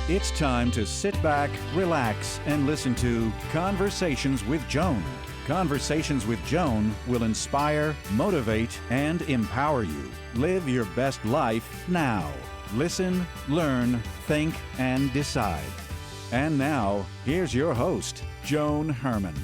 It's time to sit back, relax, and listen to Conversations with Joan. Conversations with Joan will inspire, motivate, and empower you. Live your best life now. Listen, learn, think, and decide. And now, here's your host, Joan Herman.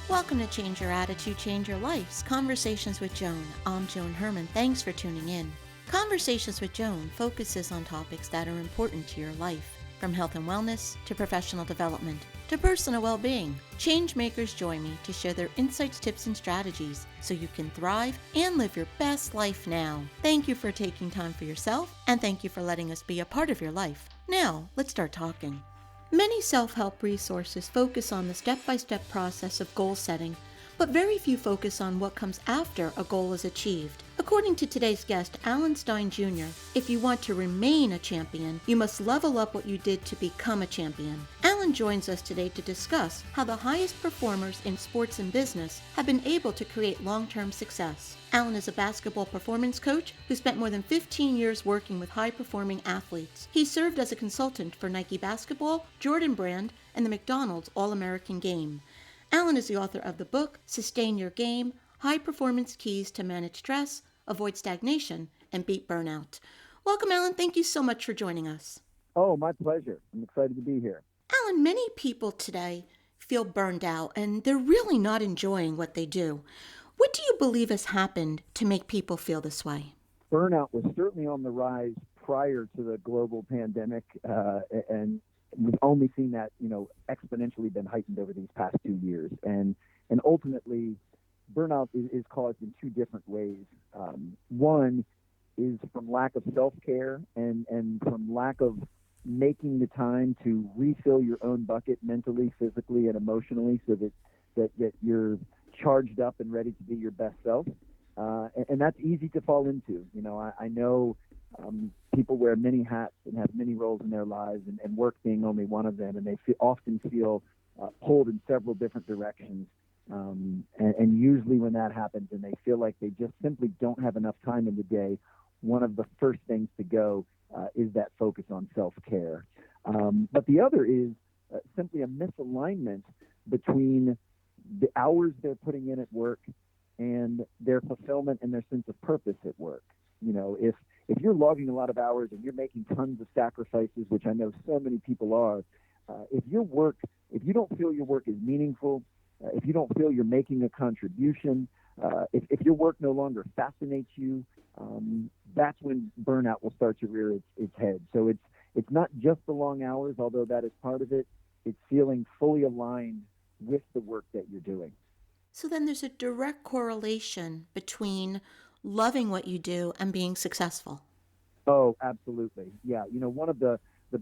Welcome to Change Your Attitude, Change Your Life's Conversations with Joan. I'm Joan Herman. Thanks for tuning in. Conversations with Joan focuses on topics that are important to your life, from health and wellness to professional development to personal well-being. Change makers join me to share their insights, tips, and strategies so you can thrive and live your best life now. Thank you for taking time for yourself, and thank you for letting us be a part of your life. Now, let's start talking. Many self-help resources focus on the step-by-step process of goal setting, but very few focus on what comes after a goal is achieved. According to today's guest, Alan Stein Jr., if you want to remain a champion, you must level up what you did to become a champion. Alan joins us today to discuss how the highest performers in sports and business have been able to create long-term success. Alan is a basketball performance coach who spent more than 15 years working with high-performing athletes. He served as a consultant for Nike Basketball, Jordan Brand, and the McDonald's All-American Game. Alan is the author of the book, Sustain Your Game, High Performance Keys to Manage Stress, Avoid Stagnation, and Beat Burnout. Welcome, Alan. Thank you so much for joining us. Oh, my pleasure. I'm excited to be here. Alan, many people today feel burned out, and they're really not enjoying what they do. What do you believe has happened to make people feel this way? Burnout was certainly on the rise prior to the global pandemic, and we've only seen that, exponentially been heightened over these past 2 years. And ultimately, burnout is caused in two different ways. One is from lack of self-care and from lack of making the time to refill your own bucket mentally, physically, and emotionally so that you're charged up and ready to be your best self. And that's easy to fall into. I know people wear many hats and have many roles in their lives, and work being only one of them, and they often feel pulled in several different directions. And usually when that happens and they feel like they just simply don't have enough time in the day, one of the first things to go is that focus on self-care. But the other is simply a misalignment between the hours they're putting in at work and their fulfillment and their sense of purpose at work. If you're logging a lot of hours and you're making tons of sacrifices, which I know so many people are, if you don't feel your work is meaningful, if you don't feel you're making a contribution, if your work no longer fascinates you, that's when burnout will start to rear its head. So it's not just the long hours, although that is part of it. It's feeling fully aligned with the work that you're doing. So then there's a direct correlation between loving what you do and being successful. Oh, absolutely. Yeah. One of the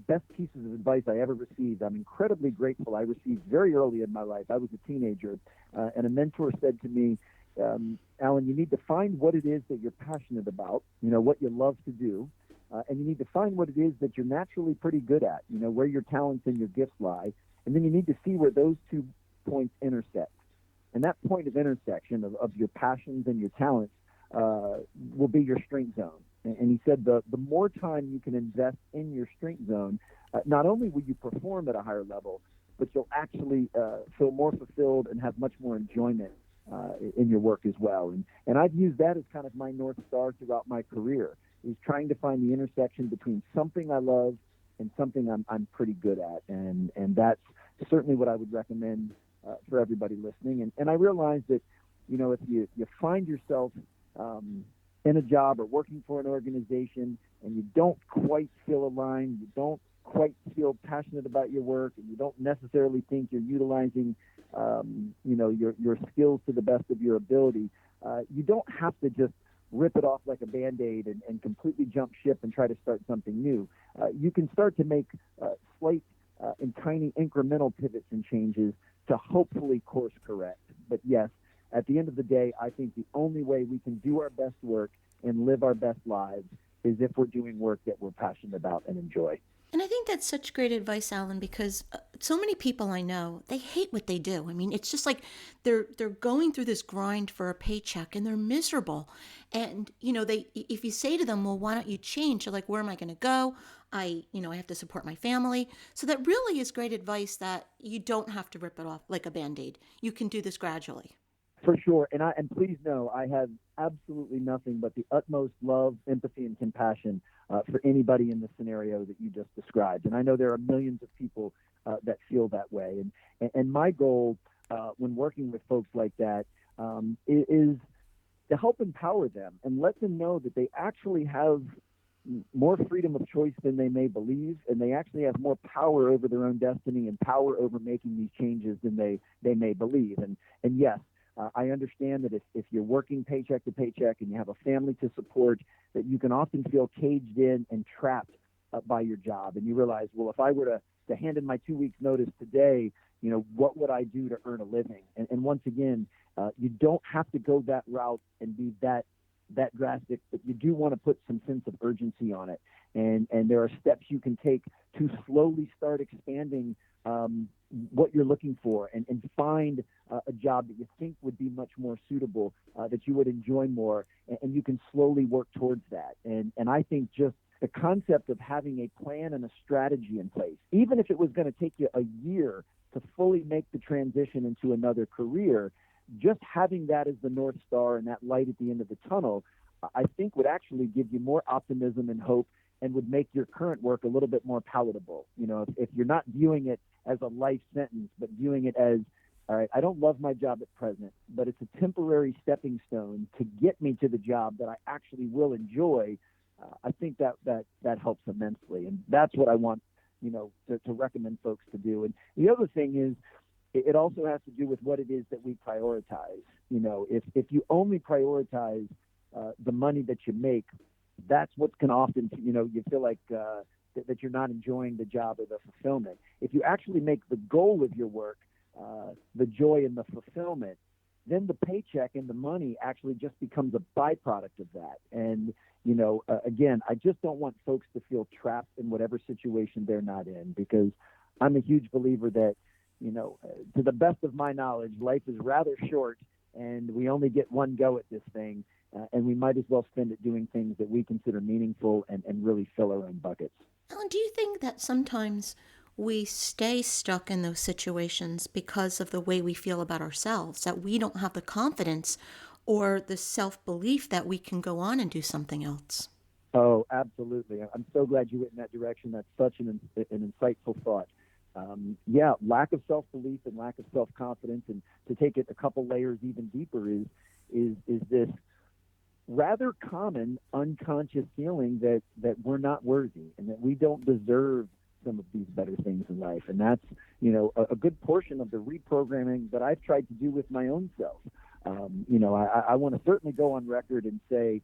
best pieces of advice I ever received, I'm incredibly grateful I received very early in my life. I was a teenager, and a mentor said to me, Alan, you need to find what it is that you're passionate about, what you love to do, and you need to find what it is that you're naturally pretty good at, where your talents and your gifts lie, and then you need to see where those 2 points intersect. And that point of intersection of your passions and your talents will be your strength zone. And he said the more time you can invest in your strength zone, not only will you perform at a higher level, but you'll actually feel more fulfilled and have much more enjoyment in your work as well. And I've used that as kind of my North Star throughout my career, is trying to find the intersection between something I love and something I'm pretty good at. And that's certainly what I would recommend for everybody listening. And I realize that, if you find yourself in a job or working for an organization and you don't quite feel aligned, you don't quite feel passionate about your work, and you don't necessarily think you're utilizing your skills to the best of your ability, you don't have to just rip it off like a Band-Aid and completely jump ship and try to start something new. You can start to make slight and tiny incremental pivots and changes to hopefully course correct. But yes, at the end of the day, I think the only way we can do our best work and live our best lives is if we're doing work that we're passionate about and enjoy. And I think that's such great advice, Alan, because so many people I know, they hate what they do. I mean, it's just like they're going through this grind for a paycheck and they're miserable. And, they if you say to them, well, why don't you change? They're like, where am I going to go? I have to support my family. So that really is great advice that you don't have to rip it off like a Band-Aid. You can do this gradually. For sure. And please know, I have absolutely nothing but the utmost love, empathy, and compassion for anybody in the scenario that you just described. And I know there are millions of people that feel that way. And my goal when working with folks like that is to help empower them and let them know that they actually have more freedom of choice than they may believe, and they actually have more power over their own destiny and power over making these changes than they may believe. And yes, I understand that if you're working paycheck to paycheck and you have a family to support, that you can often feel caged in and trapped by your job. And you realize, well, if I were to hand in my 2 weeks notice today, what would I do to earn a living? And once again, you don't have to go that route and be that drastic, but you do want to put some sense of urgency on it. And there are steps you can take to slowly start expanding what you're looking for and find a job that you think would be much more suitable, that you would enjoy more, and you can slowly work towards that. And I think just the concept of having a plan and a strategy in place, even if it was going to take you a year to fully make the transition into another career, just having that as the North Star and that light at the end of the tunnel, I think would actually give you more optimism and hope and would make your current work a little bit more palatable. If you're not viewing it as a life sentence, but viewing it as, all right, I don't love my job at present, but it's a temporary stepping stone to get me to the job that I actually will enjoy, I think that helps immensely. And that's what I want, to recommend folks to do. And the other thing is, it also has to do with what it is that we prioritize. If you only prioritize the money that you make, that's what can often, you feel like that you're not enjoying the job or the fulfillment. If you actually make the goal of your work the joy and the fulfillment, then the paycheck and the money actually just becomes a byproduct of that. And, again, I just don't want folks to feel trapped in whatever situation they're not in, because I'm a huge believer that, to the best of my knowledge, life is rather short and we only get one go at this thing. And we might as well spend it doing things that we consider meaningful and really fill our own buckets. Alan, do you think that sometimes we stay stuck in those situations because of the way we feel about ourselves, that we don't have the confidence or the self-belief that we can go on and do something else? Oh, absolutely. I'm so glad you went in that direction. That's such an insightful thought. Lack of self-belief and lack of self-confidence, and to take it a couple layers even deeper, is this rather common unconscious feeling that we're not worthy and that we don't deserve some of these better things in life. And that's, a good portion of the reprogramming that I've tried to do with my own self. I want to certainly go on record and say,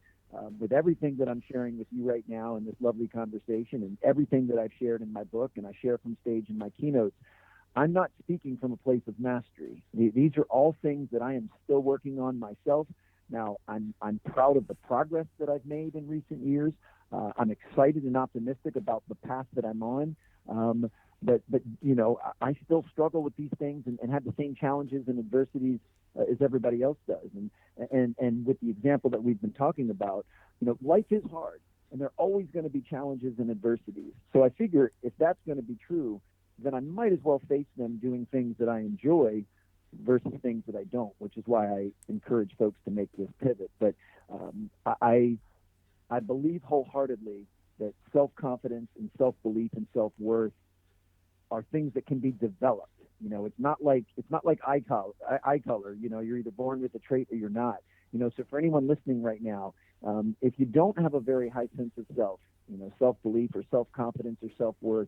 with everything that I'm sharing with you right now in this lovely conversation and everything that I've shared in my book and I share from stage in my keynotes, I'm not speaking from a place of mastery. These are all things that I am still working on myself. Now, I'm proud of the progress that I've made in recent years. I'm excited and optimistic about the path that I'm on. But I still struggle with these things and have the same challenges and adversities as everybody else does. And with the example that we've been talking about, life is hard, and there are always going to be challenges and adversities. So I figure if that's going to be true, then I might as well face them doing things that I enjoy versus things that I don't, which is why I encourage folks to make this pivot. But I believe wholeheartly that self-confidence and self-belief and self-worth are things that can be developed. It's not like eye color. You're either born with a trait or you're not. So for anyone listening right now, if you don't have a very high sense of self, self-belief or self-confidence or self-worth,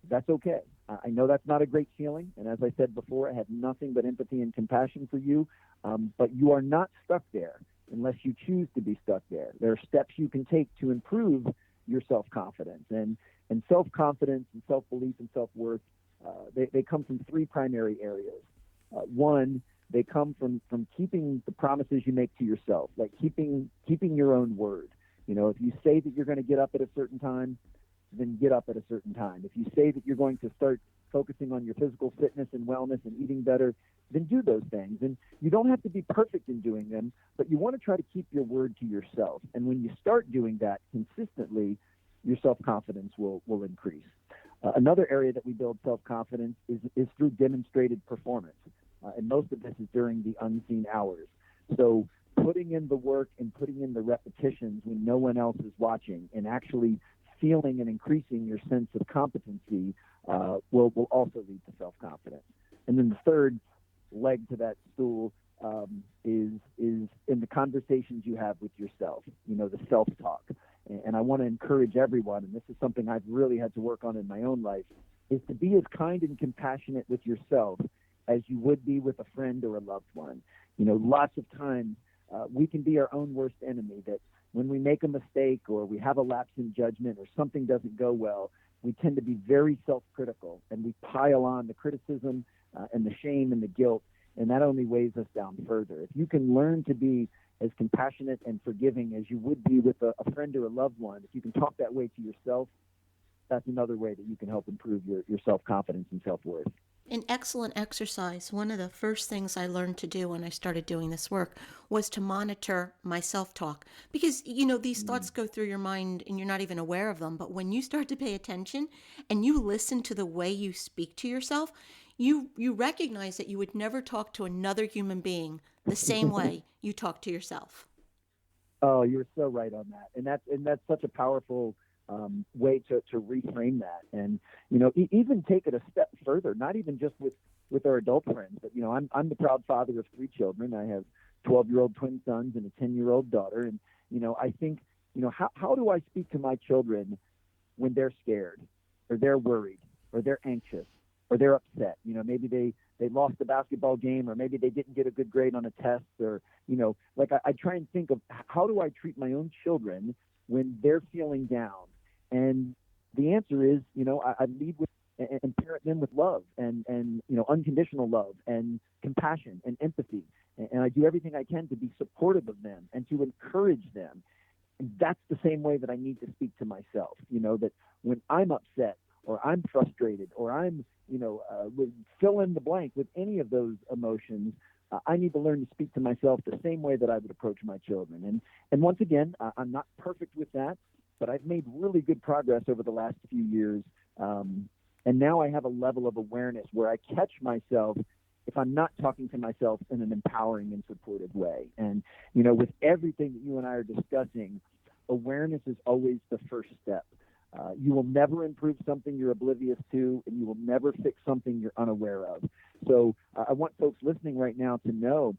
that's okay. I know that's not a great feeling. And as I said before, I have nothing but empathy and compassion for you. But you are not stuck there unless you choose to be stuck there. There are steps you can take to improve your self-confidence. And self-confidence and self-belief and self-worth, they come from three primary areas. One, they come from keeping the promises you make to yourself, like keeping your own word. If you say that you're going to get up at a certain time, then get up at a certain time. If you say that you're going to start focusing on your physical fitness and wellness and eating better, then do those things. And you don't have to be perfect in doing them, but you want to try to keep your word to yourself. And when you start doing that consistently, your self-confidence will increase. Another area that we build self-confidence is through demonstrated performance. And most of this is during the unseen hours. So putting in the work and putting in the repetitions when no one else is watching and actually feeling and increasing your sense of competency will also lead to self-confidence. And then the third leg to that stool is in the conversations you have with yourself, the self-talk. And I want to encourage everyone, and this is something I've really had to work on in my own life, is to be as kind and compassionate with yourself as you would be with a friend or a loved one. Lots of times we can be our own worst enemy, that when we make a mistake or we have a lapse in judgment or something doesn't go well, we tend to be very self-critical, and we pile on the criticism and the shame and the guilt, and that only weighs us down further. If you can learn to be as compassionate and forgiving as you would be with a friend or a loved one, if you can talk that way to yourself, that's another way that you can help improve your self-confidence and self-worth. An excellent exercise. One of the first things I learned to do when I started doing this work was to monitor my self-talk. Because, these thoughts go through your mind and you're not even aware of them. But when you start to pay attention and you listen to the way you speak to yourself, you recognize that you would never talk to another human being the same way you talk to yourself. Oh, you're so right on that. And that's such a powerful way to reframe that. And, even take it a step further, not even just with our adult friends, but, I'm the proud father of 3 children. I have 12-year-old twin sons and a 10-year-old daughter. And, I think, how do I speak to my children when they're scared or they're worried or they're anxious or they're upset? Maybe they lost a basketball game, or maybe they didn't get a good grade on a test, or, I try and think of how do I treat my own children when they're feeling down? And the answer is, I lead with and parent them with love and unconditional love and compassion and empathy. And I do everything I can to be supportive of them and to encourage them. And that's the same way that I need to speak to myself, that when I'm upset or I'm frustrated or I'm, fill in the blank with any of those emotions, I need to learn to speak to myself the same way that I would approach my children. And once again, I'm not perfect with that, but I've made really good progress over the last few years. And now I have a level of awareness where I catch myself if I'm not talking to myself in an empowering and supportive way. And, with everything that you and I are discussing, awareness is always the first step. You will never improve something you're oblivious to, and you will never fix something you're unaware of. So I want folks listening right now to know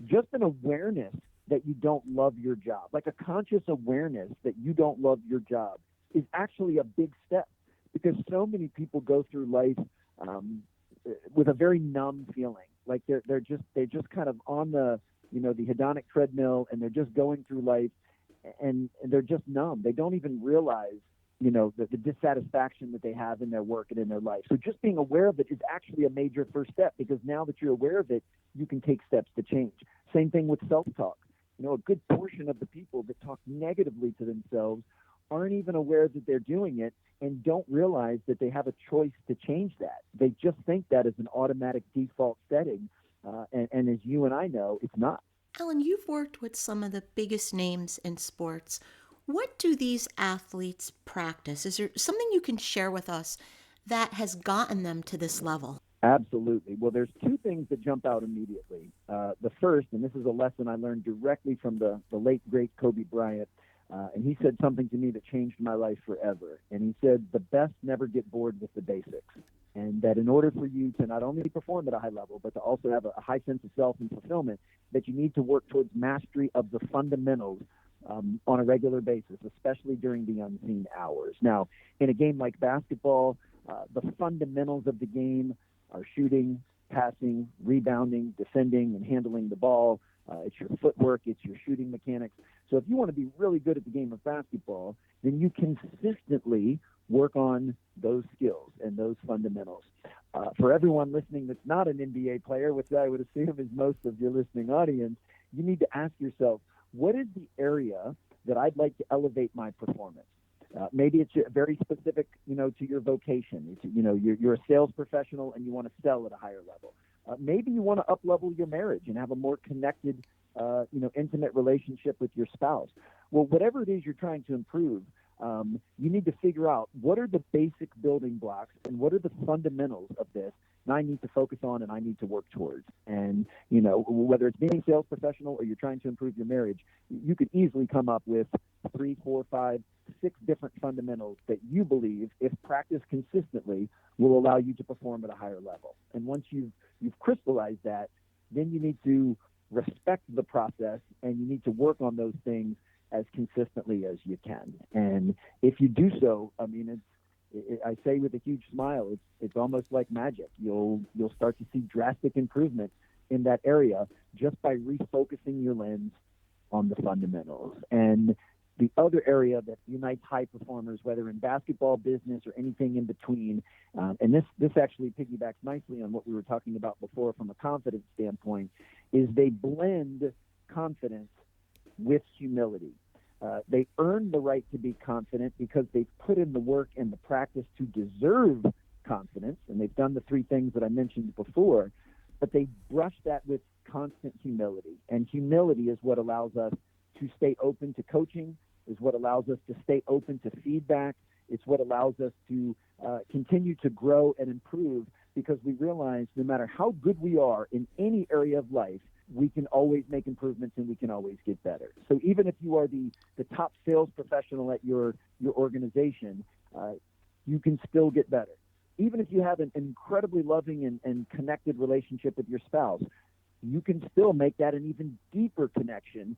just an awareness that you don't love your job, like a conscious awareness that you don't love your job, is actually a big step, because so many people go through life with a very numb feeling, like they're just kind of on the the hedonic treadmill, and they're just going through life, and they're just numb. They don't even realize the dissatisfaction that they have in their work and in their life. So just being aware of it is actually a major first step, because now that you're aware of it, you can take steps to change. Same thing with self-talk. A good portion of the people that talk negatively to themselves aren't even aware that they're doing it and don't realize that they have a choice to change that. They just think that is an automatic default setting. And as you and I know, it's not. Alan, you've worked with some of the biggest names in sports. What do these athletes practice? Is there something you can share with us that has gotten them to this level? Absolutely. Well, there's 2 things that jump out immediately. The first, and this is a lesson I learned directly from the late, great Kobe Bryant, and he said something to me that changed my life forever. And he said, the best never get bored with the basics. And that in order for you to not only perform at a high level, but to also have a high sense of self and fulfillment, that you need to work towards mastery of the fundamentals on a regular basis, especially during the unseen hours. Now, in a game like basketball, the fundamentals of the game are shooting, passing, rebounding, defending, and handling the ball. It's your footwork, it's your shooting mechanics. So if you want to be really good at the game of basketball, then you consistently work on those skills and those fundamentals. For everyone listening that's not an NBA player, which I would assume is most of your listening audience, you need to ask yourself, what is the area that I'd like to elevate my performance? Maybe it's very specific, to your vocation. It's, you're a sales professional and you want to sell at a higher level. Maybe you want to up-level your marriage and have a more connected, intimate relationship with your spouse. Well, whatever it is you're trying to improve, you need to figure out what are the basic building blocks and what are the fundamentals of this and I need to focus on and I need to work towards. And, whether it's being a sales professional or you're trying to improve your marriage, you could easily come up with 3, 4, 5, 6 different fundamentals that you believe, if practiced consistently, will allow you to perform at a higher level. And once you've crystallized that, then you need to respect the process and you need to work on those things as consistently as you can. And if you do so, I say with a huge smile, it's almost like magic. You'll start to see drastic improvement in that area just by refocusing your lens on the fundamentals. And the other area that unites high performers, whether in basketball, business, or anything in between, and this actually piggybacks nicely on what we were talking about before from a confidence standpoint, is they blend confidence with humility. They earn the right to be confident because they've put in the work and the practice to deserve confidence, and they've done the 3 things that I mentioned before, but they brush that with constant humility. And humility is what allows us to stay open to coaching, is what allows us to stay open to feedback. It's what allows us to continue to grow and improve, because we realize no matter how good we are in any area of life, we can always make improvements and we can always get better. So even if you are the top sales professional at your organization, you can still get better. Even if you have an incredibly loving and connected relationship with your spouse, you can still make that an even deeper connection,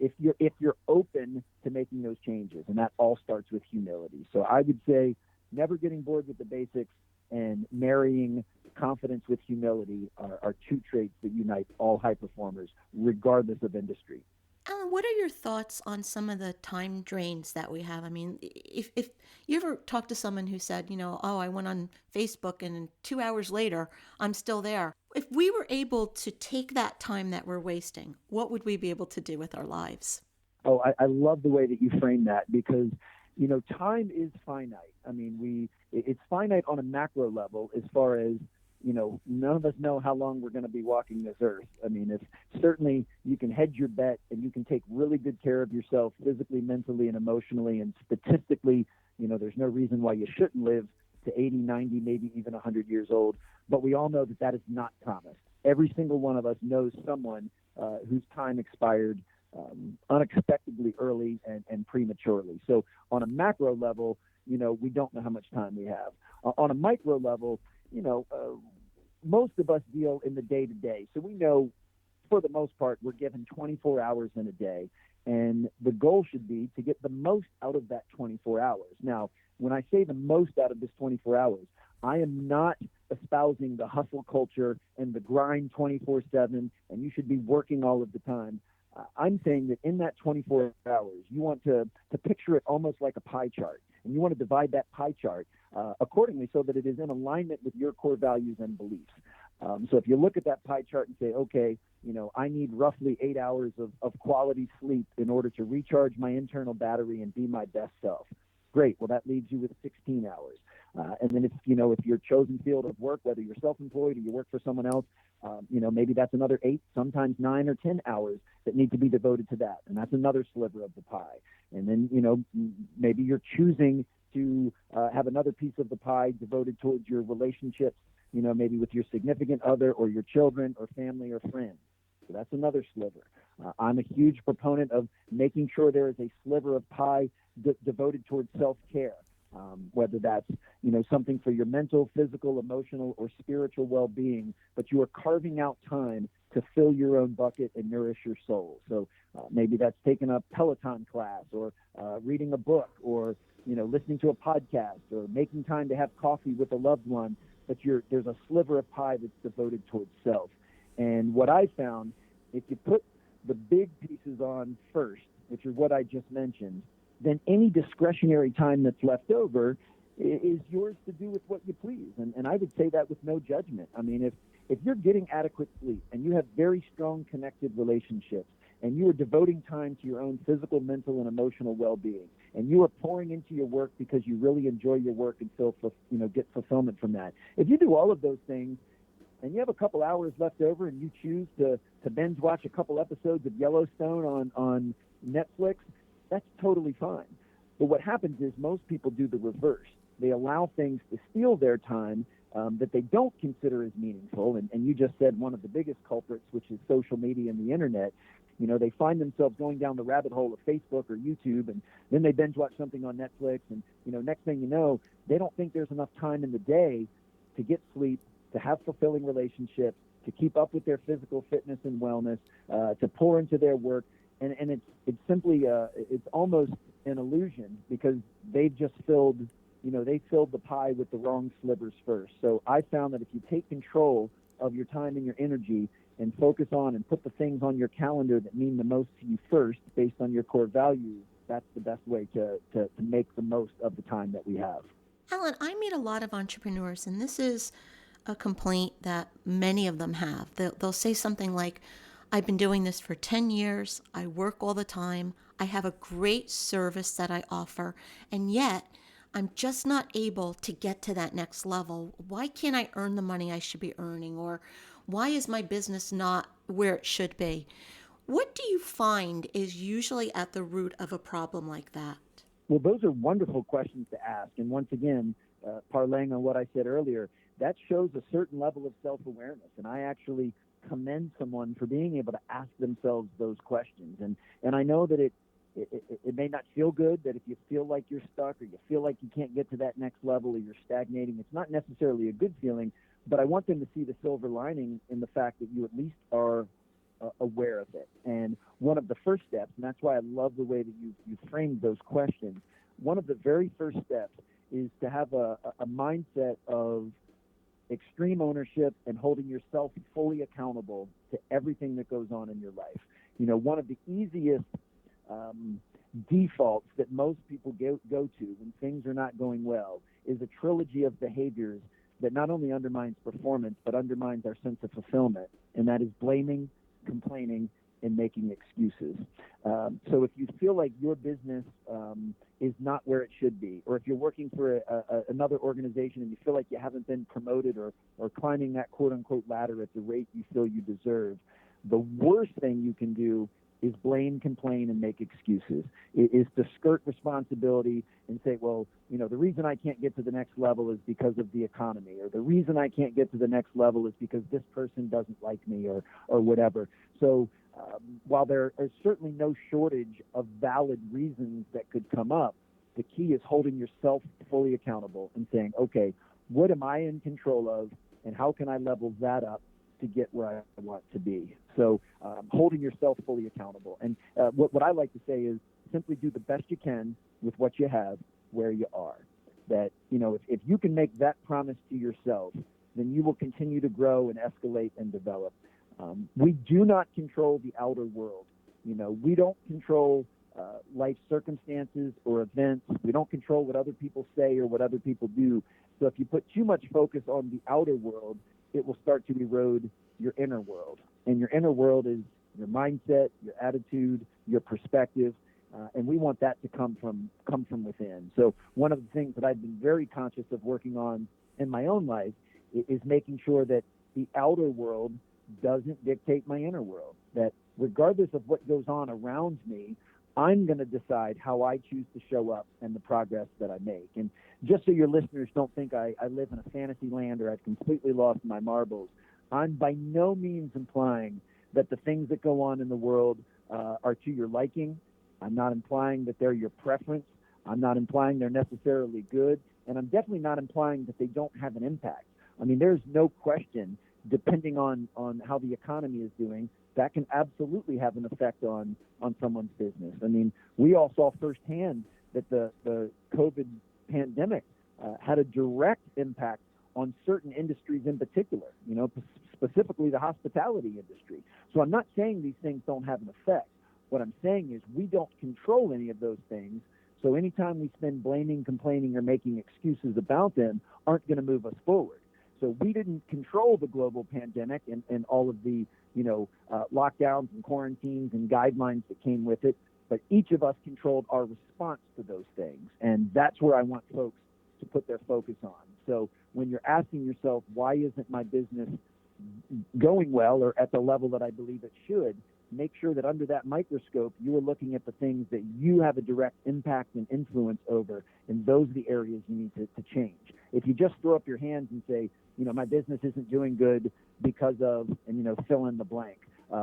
if you're open to making those changes. And that all starts with humility. So I would say never getting bored with the basics and marrying confidence with humility are 2 traits that unite all high performers, regardless of industry. Alan, what are your thoughts on some of the time drains that we have? If you ever talk to someone who said, I went on Facebook and 2 hours later, I'm still there. If we were able to take that time that we're wasting, what would we be able to do with our lives? Oh, I love the way that you frame that, because time is finite. It's finite on a macro level as far as, none of us know how long we're going to be walking this earth. If certainly you can hedge your bet and you can take really good care of yourself physically, mentally, and emotionally, and statistically, there's no reason why you shouldn't live to 80, 90, maybe even 100 years old. But we all know that is not promised. Every single one of us knows someone whose time expired unexpectedly early and prematurely. So on a macro level, we don't know how much time we have. On a micro level, most of us deal in the day-to-day. So we know, for the most part, we're given 24 hours in a day. And the goal should be to get the most out of that 24 hours. Now, when I say the most out of this 24 hours, I am not espousing the hustle culture and the grind 24/7, and you should be working all of the time. I'm saying that in that 24 hours, you want to picture it almost like a pie chart, and you want to divide that pie chart accordingly so that it is in alignment with your core values and beliefs. So if you look at that pie chart and say, okay, I need roughly 8 hours of quality sleep in order to recharge my internal battery and be my best self. Great. Well, that leaves you with 16 hours. And then if your chosen field of work, whether you're self-employed or you work for someone else, maybe that's another 8, sometimes 9 or 10 hours that need to be devoted to that. And that's another sliver of the pie. And then, maybe you're choosing to have another piece of the pie devoted towards your relationships, maybe with your significant other or your children or family or friends. So that's another sliver. I'm a huge proponent of making sure there is a sliver of pie devoted towards self-care, whether that's, something for your mental, physical, emotional, or spiritual well-being, but you are carving out time to fill your own bucket and nourish your soul. So maybe that's taking a Peloton class or reading a book or, listening to a podcast or making time to have coffee with a loved one, but there's a sliver of pie that's devoted towards self. And what I found, if you put the big pieces on first, which is what I just mentioned, then any discretionary time that's left over is yours to do with what you please. And I would say that with no judgment. if you're getting adequate sleep and you have very strong connected relationships and you are devoting time to your own physical, mental, and emotional well-being, and you are pouring into your work because you really enjoy your work and get fulfillment from that. If you do all of those things and you have a couple hours left over and you choose to binge watch a couple episodes of Yellowstone on Netflix, that's totally fine. But what happens is most people do the reverse. They allow things to steal their time that they don't consider as meaningful. And you just said one of the biggest culprits, which is social media and the internet. They find themselves going down the rabbit hole of Facebook or YouTube, and then they binge watch something on Netflix. And, next thing you know, they don't think there's enough time in the day to get sleep, to have fulfilling relationships, to keep up with their physical fitness and wellness, to pour into their work. And it's simply, it's almost an illusion because they've just filled the pie with the wrong slivers first. So I found that if you take control of your time and your energy and focus on and put the things on your calendar that mean the most to you first based on your core values, that's the best way to make the most of the time that we have. Alan, I meet a lot of entrepreneurs, and this is a complaint that many of them have. They'll say something like, I've been doing this for 10 years, I work all the time, I have a great service that I offer, and yet I'm just not able to get to that next level. Why can't I earn the money I should be earning? Or why is my business not where it should be? What do you find is usually at the root of a problem like that? Well, those are wonderful questions to ask. And once again, parlaying on what I said earlier, that shows a certain level of self-awareness. And I actually commend someone for being able to ask themselves those questions. And I know that it may not feel good, that if you feel like you're stuck or you feel like you can't get to that next level or you're stagnating, it's not necessarily a good feeling, but I want them to see the silver lining in the fact that you at least are aware of it. And one of the first steps, and that's why I love the way that you framed those questions, one of the very first steps is to have a mindset of extreme ownership and holding yourself fully accountable to everything that goes on in your life. One of the easiest defaults that most people go to when things are not going well is a trilogy of behaviors that not only undermines performance, but undermines our sense of fulfillment. And that is blaming, complaining, and making excuses. So if you feel like your business is not where it should be, or if you're working for another organization and you feel like you haven't been promoted or climbing that quote-unquote ladder at the rate you feel you deserve, the worst thing you can do is blame, complain, and make excuses. It is to skirt responsibility and say, well, the reason I can't get to the next level is because of the economy, or the reason I can't get to the next level is because this person doesn't like me, or whatever. So while there is certainly no shortage of valid reasons that could come up, the key is holding yourself fully accountable and saying, okay, what am I in control of, and how can I level that up to get where I want to be? So holding yourself fully accountable. And what I like to say is simply do the best you can with what you have where you are. That, if you can make that promise to yourself, then you will continue to grow and escalate and develop. We do not control the outer world. We don't control life circumstances or events. We don't control what other people say or what other people do. So if you put too much focus on the outer world, it will start to erode your inner world. And your inner world is your mindset, your attitude, your perspective, and we want that to come from within. So one of the things that I've been very conscious of working on in my own life is making sure that the outer world doesn't dictate my inner world, that regardless of what goes on around me, I'm going to decide how I choose to show up and the progress that I make. And just so your listeners don't think I live in a fantasy land or I've completely lost my marbles, I'm by no means implying that the things that go on in the world are to your liking. I'm not implying that they're your preference. I'm not implying they're necessarily good. And I'm definitely not implying that they don't have an impact. I mean, there's no question, depending on how the economy is doing, that can absolutely have an effect on someone's business. I mean, we all saw firsthand that the COVID pandemic had a direct impact on certain industries in particular, specifically the hospitality industry. So I'm not saying these things don't have an effect. What I'm saying is we don't control any of those things. So anytime we spend blaming, complaining, or making excuses about them aren't going to move us forward. So we didn't control the global pandemic and all of the, lockdowns and quarantines and guidelines that came with it, but each of us controlled our response to those things. And that's where I want folks to put their focus on. So when you're asking yourself, why isn't my business going well or at the level that I believe it should, make sure that under that microscope, you are looking at the things that you have a direct impact and influence over, and those are the areas you need to change. If you just throw up your hands and say, my business isn't doing good because of, and fill in the blank,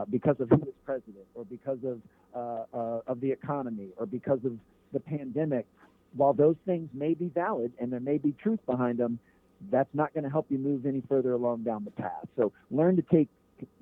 because of who is president, or because of the economy, or because of the pandemic, while those things may be valid and there may be truth behind them, that's not going to help you move any further along down the path. So learn to take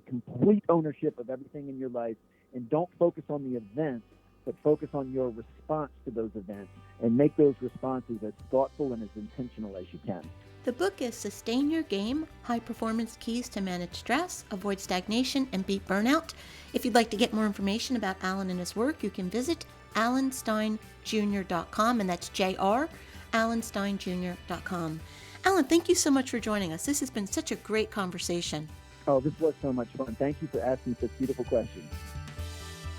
complete ownership of everything in your life, and don't focus on the events, but focus on your response to those events, and make those responses as thoughtful and as intentional as you can. The book is Sustain Your Game, High Performance Keys to Manage Stress, Avoid Stagnation, and Beat Burnout. If you'd like to get more information about Alan and his work, you can visit alansteinjr.com, and that's Jr, alansteinjr.com. Alan, thank you so much for joining us. This has been such a great conversation. Oh, this was so much fun. Thank you for asking such beautiful questions.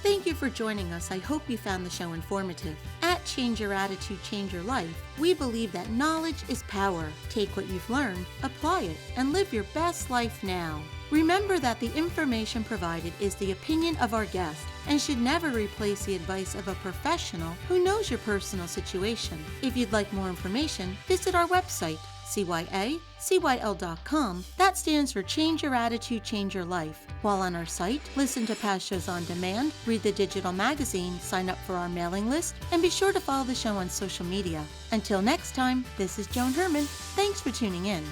Thank you for joining us. I hope you found the show informative. At Change Your Attitude, Change Your Life, we believe that knowledge is power. Take what you've learned, apply it, and live your best life now. Remember that the information provided is the opinion of our guest and should never replace the advice of a professional who knows your personal situation. If you'd like more information, visit our website, cyacyl.com. That stands for Change Your Attitude, Change Your Life. While on our site, listen to past shows on demand, read the digital magazine, sign up for our mailing list, and be sure to follow the show on social media. Until next time, this is Joan Herman. Thanks for tuning in.